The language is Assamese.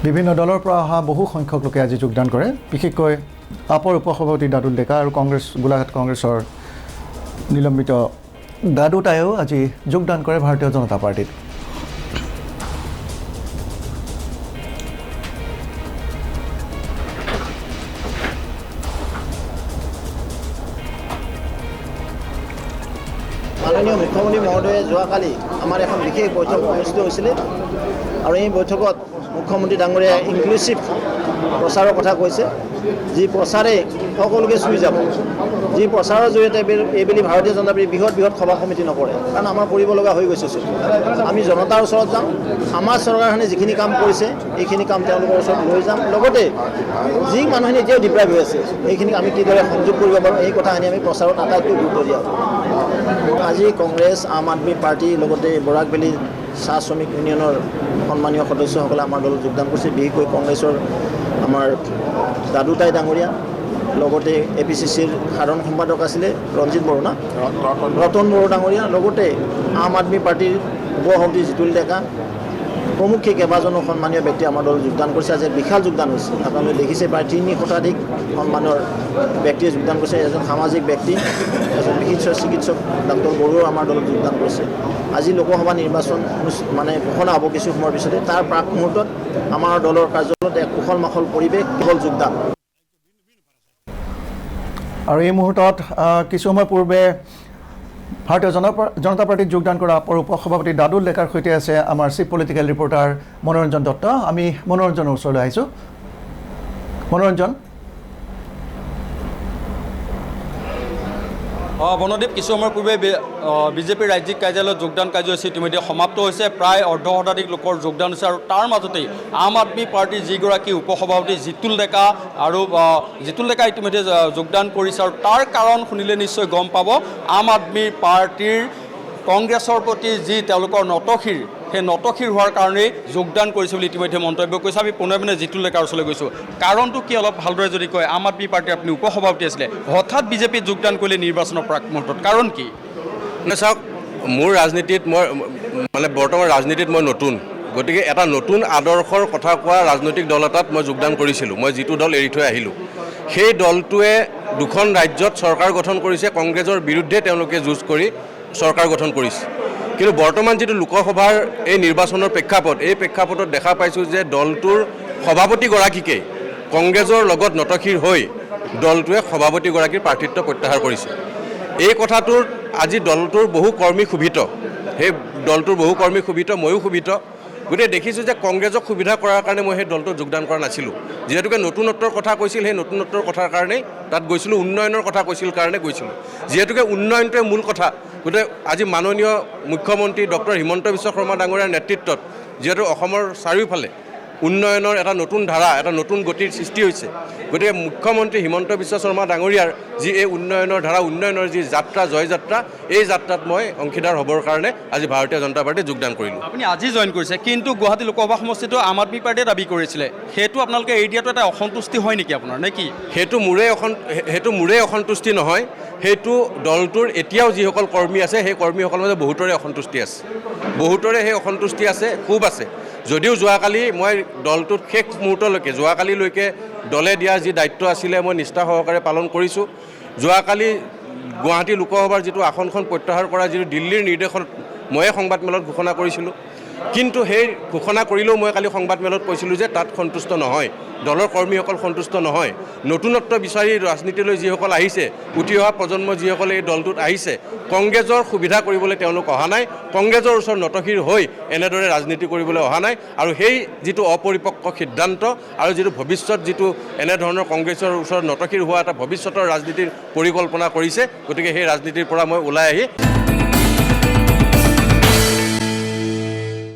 বিভিন্ন দলৰ পৰা অহা বহু সংখ্যক লোকে আজি যোগদান কৰে বিশেষকৈ আপৰ উপসভাপতি দাদুল ডেকা আৰু কংগ্ৰেছ গোলাঘাট কংগ্ৰেছৰ নিলম্বিত দাদুতায়েও আজি যোগদান কৰে ভাৰতীয় জনতা পাৰ্টিত মাননীয় মুখ্যমন্ত্ৰী মহোদয়ে যোৱাকালি আমাৰ এখন বিশেষ বৈঠক অনুষ্ঠিত হৈছিলে আৰু এই বৈঠকত মুখ্যমন্ত্ৰী ডাঙৰীয়াই ইনক্লুচিভ প্ৰচাৰৰ কথা কৈছে যি প্ৰচাৰে সকলোকে চুই যাব যি প্ৰচাৰৰ জৰিয়তে এইবেলি ভাৰতীয় জনতা পাৰ্টি বৃহৎ সভা সমিতি নকৰে কাৰণ আমাৰ কৰিব লগা হৈ গৈছে আমি জনতাৰ ওচৰত যাম আমাৰ চৰকাৰখনে যিখিনি কাম কৰিছে এইখিনি কাম তেওঁলোকৰ ওচৰত লৈ যাম লগতে যি মানুহখিনি এতিয়াও ডিপ্ৰাইভ হৈ আছে এইখিনিক আমি কিদৰে সংযোগ কৰিব পাৰোঁ এই কথাখিনি আমি প্ৰচাৰত আটাইতকৈ গুৰুত্ব দিয়া আজি কংগ্ৰেছ আম আদমি পাৰ্টি লগতে বৰাক ভেলী চাহ শ্ৰমিক ইউনিয়নৰ সন্মানীয় সদস্যসকলে আমাৰ দলত যোগদান কৰিছে বিশেষকৈ কংগ্ৰেছৰ আমাৰ দাদুতাই ডাঙৰীয়া লগতে APCCৰ সাধাৰণ সম্পাদক আছিলে ৰঞ্জিত বৰুৱা ৰতন বড়ো ডাঙৰীয়া লগতে আম আদমি পাৰ্টিৰ উপসভাপতি জিতুল ডেকা প্ৰমুখ্যে কেইবাজনো সন্মানীয় ব্যক্তি আমাৰ দলত যোগদান কৰিছে আজি বিশাল যোগদান হৈছে আপোনালোকে দেখিছে প্ৰায় 3 শতাধিক সন্মানৰ ব্যক্তিয়ে যোগদান কৰিছে এজন সামাজিক ব্যক্তি এজন চিকিৎসক ডাক্তৰ বড়োও আমাৰ দলত যোগদান কৰিছে আজি লোকসভা নিৰ্বাচন মানে ঘোষণা হ'ব কিছু সময়ৰ পিছতে তাৰ প্ৰাক মুহূৰ্তত আমাৰ দলৰ কাৰ্যালয়ত এক কুশল মাখল পৰিৱেশ কেৱল যোগদান আৰু এই মুহূৰ্তত কিছু সময় পূৰ্বে ভাৰতীয় জনতা পাৰ্টিত যোগদান কৰা আপৰ উপসভাপতি দাদুল ডেকাৰ সৈতে আছে আমাৰ চিফ পলিটিকেল ৰিপৰ্টাৰ মনোৰঞ্জন দত্ত আমি মনোৰঞ্জনৰ ওচৰলৈ আহিছোঁ মনোৰঞ্জন বনদীপ কিছু সময়ৰ পূৰ্বে বিজেপিৰ ৰাজ্যিক কাৰ্যালয়ত যোগদান কাৰ্যসূচী ইতিমধ্যে সমাপ্ত হৈছে প্ৰায় অৰ্ধ শতাধিক লোকৰ যোগদান হৈছে আৰু তাৰ মাজতেই আম আদমি পাৰ্টিৰ যিগৰাকী উপসভাপতি জিতুল ডেকা ইতিমধ্যে যোগদান কৰিছে আৰু তাৰ কাৰণ শুনিলে নিশ্চয় গম পাব আম আদমি পাৰ্টিৰ কংগ্ৰেছৰ প্ৰতি যি তেওঁলোকৰ নতশিৰ সেই নতশিৰ হোৱাৰ কাৰণেই যোগদান কৰিছে বুলি ইতিমধ্যে মন্তব্য কৰিছে আমি পোনে জিতুল ডেকাৰ ওচৰলৈ গৈছোঁ কাৰণটো কি অলপ ভালদৰে যদি কয় আম আদমি পাৰ্টিৰ আপুনি উপসভাপতি আছিলে হঠাৎ বিজেপিত যোগদান কৰিলে নিৰ্বাচনৰ প্ৰাক মুহূৰ্তত কাৰণ কি চাওক মোৰ ৰাজনীতিত মই মানে বৰ্তমান ৰাজনীতিত মই নতুন গতিকে এটা নতুন আদৰ্শৰ কথা কোৱা ৰাজনৈতিক দল এটাত মই যোগদান কৰিছিলোঁ মই যিটো দল এৰি থৈ আহিলোঁ সেই দলটোৱে দুখন ৰাজ্যত চৰকাৰ গঠন কৰিছে কংগ্ৰেছৰ বিৰুদ্ধে তেওঁলোকে যুঁজ কৰি চৰকাৰ গঠন কৰিছে কিন্তু বৰ্তমান যিটো লোকসভাৰ এই নিৰ্বাচনৰ প্ৰেক্ষাপটত দেখা পাইছোঁ যে দলটোৰ সভাপতিগৰাকীকে কংগ্ৰেছৰ লগত নতশিৰ হৈ দলটোৱে সভাপতিগৰাকীৰ প্ৰাৰ্থিত্ব প্ৰত্যাহাৰ কৰিছে এই কথাটোৰ আজি দলটোৰ বহু কৰ্মী ক্ষোভিত সেই দলটোৰ বহু কৰ্মী ক্ষোভিত ময়ো ক্ষোভিত গতিকে দেখিছোঁ যে কংগ্ৰেছক সুবিধা কৰাৰ কাৰণে মই সেই দলটোত যোগদান কৰা নাছিলোঁ যিহেতুকে নতুনত্বৰ কথা কৈছিল সেই নতুনত্বৰ কথাৰ কাৰণেই তাত গৈছিলোঁ উন্নয়নৰ কথা কৈছিল কাৰণে গৈছিলোঁ যিহেতুকে উন্নয়নটোৱে মূল কথা গতিকে আজি মাননীয় মুখ্যমন্ত্ৰী ডক্টৰ হিমন্ত বিশ্ব শৰ্মা ডাঙৰীয়াৰ নেতৃত্বত যিহেতু অসমৰ চাৰিওফালে উন্নয়নৰ এটা নতুন ধাৰা এটা নতুন গতিৰ সৃষ্টি হৈছে গতিকে মুখ্যমন্ত্ৰী হিমন্ত বিশ্ব শৰ্মা ডাঙৰীয়াৰ যি এই উন্নয়নৰ ধাৰা উন্নয়নৰ যি যাত্ৰা জয়যাত্ৰা এই যাত্ৰাত মই অংশীদাৰ হ'বৰ কাৰণে আজি ভাৰতীয় জনতা পাৰ্টিত যোগদান কৰিলোঁ আপুনি আজি জইন কৰিছে কিন্তু গুৱাহাটী লোকসভা সমষ্টিটো আম আদমি পাৰ্টিয়ে দাবী কৰিছিলে সেইটো আপোনালোকে এৰি দিয়াটো এটা অসন্তুষ্টি হয় নেকি আপোনাৰ নে কি সেইটো মোৰে অসন্তুষ্টি নহয় সেইটো দলটোৰ এতিয়াও যিসকল কৰ্মী আছে সেই কৰ্মীসকলৰ মাজত বহুতৰে অসন্তুষ্টি আছে বহুতৰে সেই অসন্তুষ্টি আছে খুব আছে যদিও যোৱাকালি মই দলটোত শেষ মুহূৰ্তলৈকে যোৱাকালিলৈকে দলে দিয়া যি দায়িত্ব আছিলে মই নিষ্ঠা সহকাৰে পালন কৰিছোঁ যোৱাকালি গুৱাহাটী লোকসভাৰ যিটো আসনখন প্ৰত্যাহাৰ কৰা যিটো দিল্লীৰ নিৰ্দেশত ময়ে সংবাদমেলত ঘোষণা কৰিছিলোঁ কিন্তু সেই ঘোষণা কৰিলেও মই কালি সংবাদমেলত কৈছিলোঁ যে তাত সন্তুষ্ট নহয় দলৰ কৰ্মীসকল সন্তুষ্ট নহয় নতুনত্ব বিচাৰি ৰাজনীতিলৈ যিসকল আহিছে উঠি অহা প্ৰজন্ম যিসকলে এই দলটোত আহিছে কংগ্ৰেছৰ সুবিধা কৰিবলৈ তেওঁলোক অহা নাই কংগ্ৰেছৰ ওচৰত নতশিৰ হৈ এনেদৰে ৰাজনীতি কৰিবলৈ অহা নাই আৰু সেই যিটো অপৰিপক্ক সিদ্ধান্ত আৰু যিটো ভৱিষ্যত যিটো এনেধৰণৰ কংগ্ৰেছৰ ওচৰত নতশিৰ হোৱা এটা ভৱিষ্যতৰ ৰাজনীতিৰ পৰিকল্পনা কৰিছে গতিকে সেই ৰাজনীতিৰ পৰা মই ওলাই আহি